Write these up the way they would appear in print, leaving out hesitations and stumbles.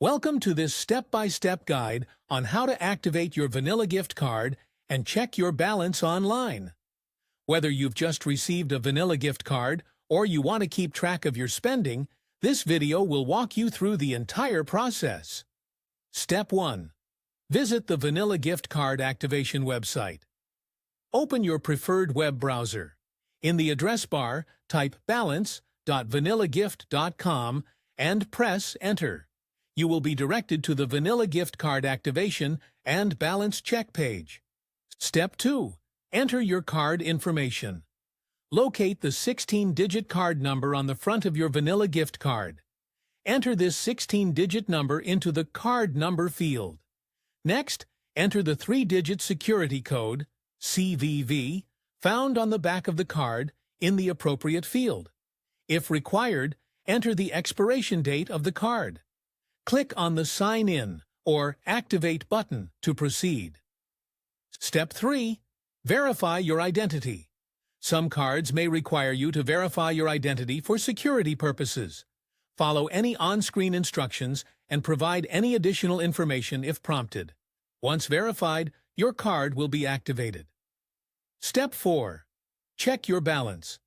Welcome to this step-by-step guide on how to activate your Vanilla gift card and check your balance online. Whether you've just received a Vanilla gift card or you want to keep track of your spending, this video will walk you through the entire process. Step 1. Visit the Vanilla gift card activation website. Open your preferred web browser. In the address bar, type balance.vanillagift.com and press Enter. You will be directed to the Vanilla gift card activation and balance check page. Step 2. Enter your card information. Locate the 16-digit card number on the front of your Vanilla gift card. Enter this 16-digit number into the Card Number field. Next, enter the 3-digit security code, CVV, found on the back of the card in the appropriate field. If required, enter the expiration date of the card. Click on the Sign In or Activate button to proceed. Step 3. Verify your identity. Some cards may require you to verify your identity for security purposes. Follow any on-screen instructions and provide any additional information if prompted. Once verified, your card will be activated. Step 4. Check your balance.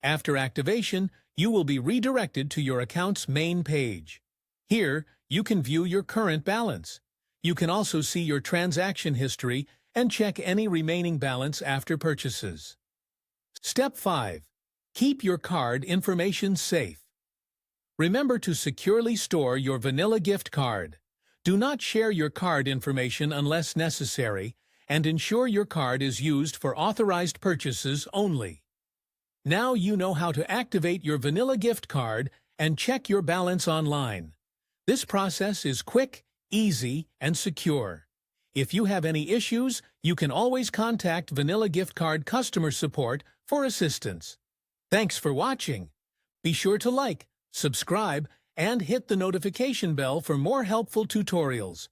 After activation, you will be redirected to your account's main page. Here, you can view your current balance. You can also see your transaction history and check any remaining balance after purchases. Step 5. Keep your card information safe. Remember to securely store your Vanilla gift card. Do not share your card information unless necessary, and ensure your card is used for authorized purchases only. Now you know how to activate your Vanilla gift card and check your balance online. This process is quick, easy, and secure. If you have any issues, you can always contact Vanilla gift card customer support for assistance. Thanks for watching. Be sure to like, subscribe, and hit the notification bell for more helpful tutorials.